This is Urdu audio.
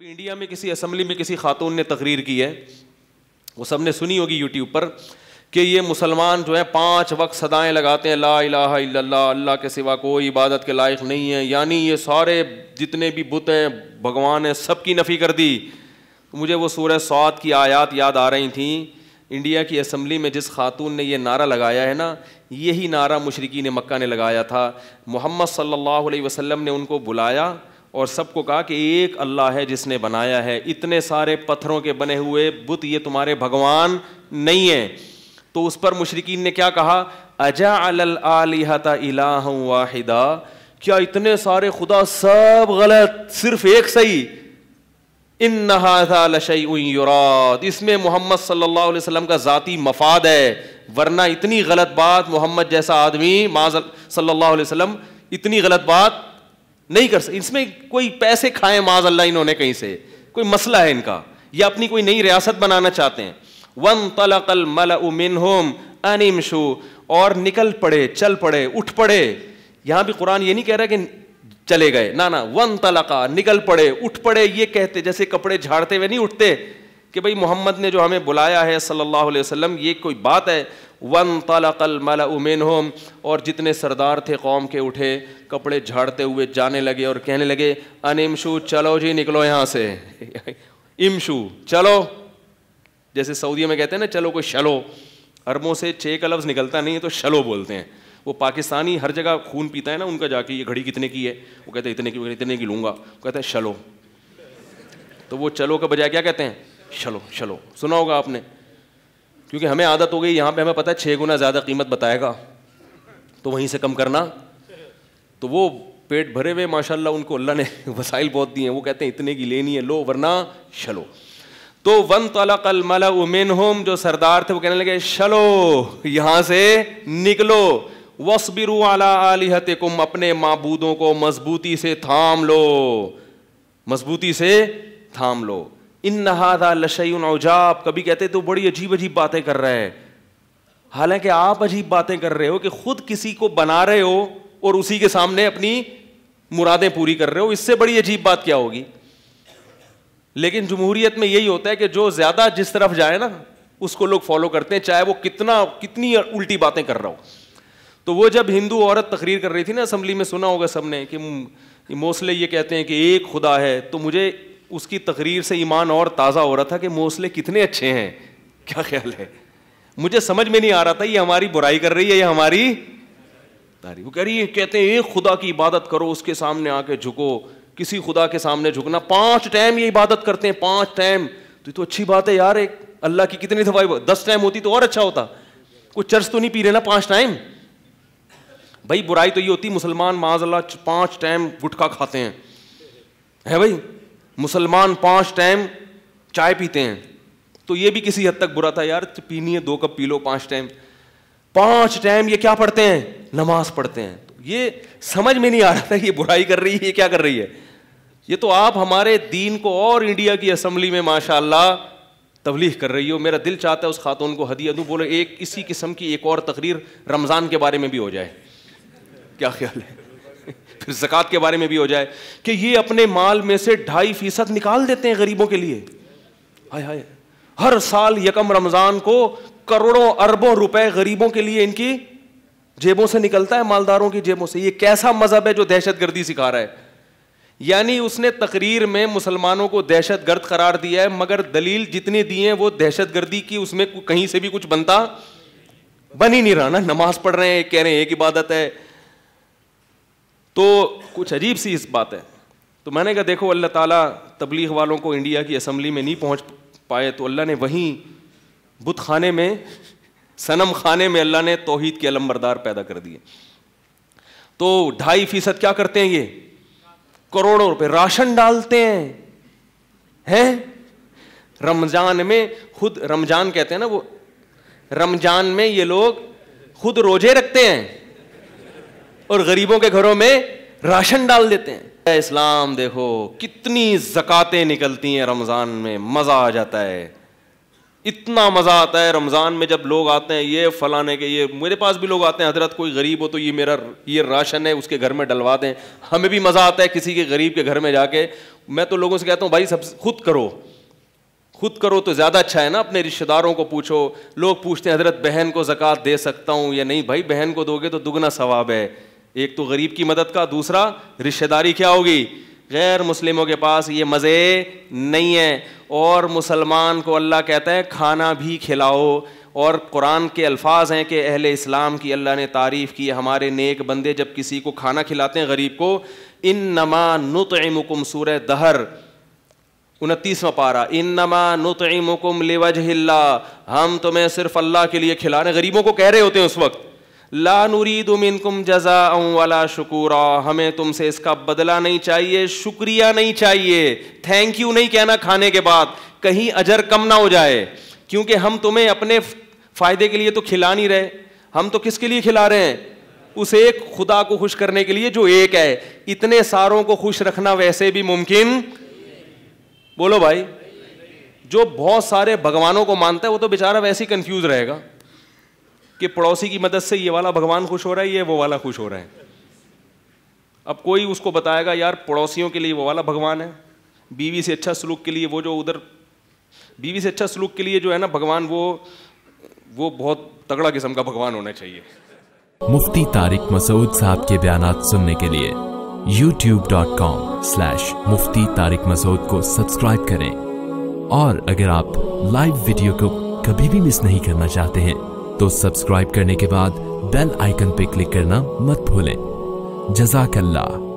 انڈیا میں کسی اسمبلی میں کسی خاتون نے تقریر کی ہے, وہ سب نے سنی ہوگی یوٹیوب پر, کہ یہ مسلمان جو ہے 5 وقت صدائیں لگاتے ہیں لا الہ الا اللہ, اللہ کے سوا کوئی عبادت کے لائق نہیں ہے, یعنی یہ سارے جتنے بھی بت ہیں بھگوان ہیں سب کی نفی کر دی. مجھے وہ سورہ صاد کی آیات یاد آ رہی تھیں. انڈیا کی اسمبلی میں جس خاتون نے یہ نعرہ لگایا ہے نا, یہی نعرہ مشرکین مکہ نے لگایا تھا. محمد صلی اللہ علیہ وسلم نے ان کو بلایا اور سب کو کہا کہ ایک اللہ ہے جس نے بنایا ہے, اتنے سارے پتھروں کے بنے ہوئے بت یہ تمہارے بھگوان نہیں ہیں. تو اس پر مشرکین نے کیا کہا, اجعل الآلہۃ الہا واحدا, کیا اتنے سارے خدا سب غلط صرف ایک صحیح, ان ھذا لشیء یراد, اس میں محمد صلی اللہ علیہ وسلم کا ذاتی مفاد ہے, ورنہ اتنی غلط بات محمد جیسا آدمی صلی اللہ علیہ وسلم اتنی غلط بات نہیں کر سکتے. اس میں کوئی پیسے کھائے معاذ اللہ انہوں نے کہیں سے, کوئی مسئلہ ہے ان کا, یا اپنی کوئی نئی ریاست بنانا چاہتے ہیں. وانطلق الملأ منهم ان امشوا, اور نکل پڑے, چل پڑے, اٹھ پڑے. یہاں بھی قرآن یہ نہیں کہہ رہا کہ چلے گئے, نہ وانطلقا, نکل پڑے, اٹھ پڑے. یہ کہتے جیسے کپڑے جھاڑتے ہوئے نہیں اٹھتے کہ بھئی محمد نے جو ہمیں بلایا ہے صلی اللہ علیہ وسلم, یہ کوئی بات ہے. وانطلق الملأ منهم, اور جتنے سردار تھے قوم کے اٹھے, کپڑے جھاڑتے ہوئے جانے لگے اور کہنے لگے ان امشوا, چلو جی نکلو یہاں سے. امشوا چلو, جیسے سعودیہ میں کہتے ہیں نا چلو کوئی شلو, عربوں سے 6 کا لفظ نکلتا نہیں ہے تو شلو بولتے ہیں. وہ پاکستانی ہر جگہ خون پیتا ہے نا ان کا, جا کے یہ گھڑی کتنے کی ہے, وہ کہتے ہیں اتنے کی لوں گا, وہ کہتے ہیں شلو. تو وہ چلو کے بجائے کیا کہتے ہیں, شلو. شلو سنا ہوگا آپ نے, کیونکہ ہمیں عادت ہو گئی, یہاں پہ ہمیں پتہ ہے 6 گنا زیادہ قیمت بتائے گا تو وہیں سے کم کرنا. تو وہ پیٹ بھرے ہوئے ماشاء اللہ, ان کو اللہ نے وسائل بہت دیے ہیں, وہ کہتے ہیں اتنے کی لینی ہے لو ورنہ شلو. تو وانطلق الملأ منهم, جو سردار تھے وہ کہنے لگے شلو یہاں سے نکلو. واصبروا علی آلہتکم, اپنے معبودوں کو مضبوطی سے تھام لو, مضبوطی سے تھام لو. ان ھذا لشیء عجاب, کبھی کہتے تو بڑی عجیب عجیب باتیں کر رہے ہیں, حالانکہ آپ عجیب باتیں کر رہے ہو کہ خود کسی کو بنا رہے ہو اور اسی کے سامنے اپنی مرادیں پوری کر رہے ہو, اس سے بڑی عجیب بات کیا ہوگی. لیکن جمہوریت میں یہی ہوتا ہے کہ جو زیادہ جس طرف جائے نا اس کو لوگ فالو کرتے ہیں, چاہے وہ کتنی الٹی باتیں کر رہا ہو. تو وہ جب ہندو عورت تقریر کر رہی تھی نا اسمبلی میں, سنا ہوگا سب نے کہ موسلے یہ کہتے ہیں کہ ایک خدا ہے, تو مجھے اس کی تقریر سے ایمان اور تازہ ہو رہا تھا کہ موسلے کتنے اچھے ہیں. کیا خیال ہے, مجھے سمجھ میں نہیں آ رہا تھا یہ ہماری برائی کر رہی ہے یا ہماری تعریف. وہ کہہ رہی ہے, کہتے ہیں ایک خدا کی عبادت کرو, اس کے سامنے آ کے جھکو, کسی خدا کے سامنے جھکنا, 5 ٹائم یہ عبادت کرتے ہیں, 5 ٹائم. تو یہ تو اچھی بات ہے یار, ایک اللہ کی کتنی دفعہ 10 ٹائم ہوتی تو اور اچھا ہوتا. کوئی چرچ تو نہیں پی رہے نا 5 ٹائم. بھائی برائی تو یہ ہوتی مسلمان معاذ اللہ 5 ٹائم گٹکا کھاتے ہیں, ہے بھائی مسلمان 5 ٹائم چائے پیتے ہیں, تو یہ بھی کسی حد تک برا تھا یار, پینی ہے 2 کپ پی لو 5 ٹائم. 5 ٹائم یہ کیا پڑھتے ہیں, نماز پڑھتے ہیں. یہ سمجھ میں نہیں آ رہا تھا یہ برائی کر رہی ہے یہ کیا کر رہی ہے. یہ تو آپ ہمارے دین کو اور انڈیا کی اسمبلی میں ماشاءاللہ تبلیغ کر رہی ہو. میرا دل چاہتا ہے اس خاتون کو ہدیہ دوں, بولے ایک اسی قسم کی ایک اور تقریر رمضان کے بارے میں بھی ہو جائے. کیا خیال ہے, پھر زکوٰۃ کے بارے میں بھی ہو جائے کہ یہ اپنے مال میں سے 2.5% نکال دیتے ہیں غریبوں کے لیے. ہائے ہائے, ہر سال یکم رمضان کو کروڑوں اربوں روپے غریبوں کے لیے ان کی جیبوں سے نکلتا ہے, مالداروں کی جیبوں سے. یہ کیسا مذہب ہے جو دہشت گردی سکھا رہا ہے. یعنی اس نے تقریر میں مسلمانوں کو دہشت گرد قرار دیا ہے, مگر دلیل جتنی دی ہیں وہ دہشت گردی کی, اس میں کہیں سے بھی کچھ بنتا بن ہی نہیں رہا نا. نماز پڑھ رہے ہیں, کہہ رہے ہیں ایک عبادت ہے, تو کچھ عجیب سی اس بات ہے. تو میں نے کہا دیکھو اللہ تعالیٰ تبلیغ والوں کو انڈیا کی اسمبلی میں نہیں پہنچ پائے, تو اللہ نے وہیں بت خانے میں, صنم خانے میں اللہ نے توحید کے علمبردار پیدا کر دیے. تو 2.5% کیا کرتے ہیں, یہ کروڑوں روپے راشن ڈالتے ہیں. رمضان میں خود, رمضان کہتے ہیں نا وہ, رمضان میں یہ لوگ خود روزے رکھتے ہیں اور غریبوں کے گھروں میں راشن ڈال دیتے ہیں. اسلام دیکھو کتنی زکاتیں نکلتی ہیں رمضان میں, مزہ آ جاتا ہے. اتنا مزہ آتا ہے رمضان میں جب لوگ آتے ہیں, یہ فلانے کے, یہ میرے پاس بھی لوگ آتے ہیں, حضرت کوئی غریب ہو تو یہ میرا یہ راشن ہے, اس کے گھر میں ڈلوا دیں. ہمیں بھی مزہ آتا ہے کسی کے غریب کے گھر میں جا کے. میں تو لوگوں سے کہتا ہوں بھائی سب خود کرو تو زیادہ اچھا ہے نا, اپنے رشتہ داروں کو پوچھو. لوگ پوچھتے ہیں حضرت بہن کو زکوٰۃ دے سکتا ہوں یا نہیں؟ بھائی بہن کو دو گے تو دگنا ثواب ہے, ایک تو غریب کی مدد کا, دوسرا رشتہ داری کیا ہوگی. غیر مسلموں کے پاس یہ مزے نہیں ہیں. اور مسلمان کو اللہ کہتا ہے کھانا بھی کھلاؤ. اور قرآن کے الفاظ ہیں کہ اہل اسلام کی اللہ نے تعریف کی, ہمارے نیک بندے جب کسی کو کھانا کھلاتے ہیں غریب کو, انما نطعمکم, سورہ دہر 29واں پارہ, انما نطعمکم لوجہ اللہ, ہم تمہیں صرف اللہ کے لیے کھلا رہے ہیں. غریبوں کو کہہ رہے ہوتے ہیں اس وقت, لا نرید منکم جزاء ولا شکورا, ہمیں تم سے اس کا بدلہ نہیں چاہیے, شکریہ نہیں چاہیے, تھینک یو نہیں کہنا کھانے کے بعد, کہیں اجر کم نہ ہو جائے. کیونکہ ہم تمہیں اپنے فائدے کے لیے تو کھلا نہیں رہے, ہم تو کس کے لیے کھلا رہے ہیں؟ اس ایک خدا کو خوش کرنے کے لیے جو ایک ہے. اتنے ساروں کو خوش رکھنا ویسے بھی ممکن, بولو بھائی. جو بہت سارے بھگوانوں کو مانتا ہے وہ تو بیچارہ ویسے ہی کنفیوز رہے گا کہ پڑوسی کی مدد سے یہ والا بھگوان خوش ہو رہا ہے, یہ وہ والا خوش ہو رہا ہے. اب کوئی اس کو بتائے گا یار پڑوسیوں کے لیے وہ والا بھگوان ہے, بیوی سے اچھا سلوک کے لیے وہ جو ادھر, بیوی سے اچھا سلوک کے لیے جو ہے نا بھگوان, وہ بہت تگڑا قسم کا بھگوان ہونا چاہیے. مفتی طارق مسعود صاحب کے بیانات سننے کے لیے youtube.com/مفتی طارق مسعود کو سبسکرائب کریں. اور اگر آپ لائیو ویڈیو کو کبھی بھی مس نہیں کرنا چاہتے ہیں تو سبسکرائب کرنے کے بعد بیل آئیکن پہ کلک کرنا مت بھولیں. جزاک اللہ.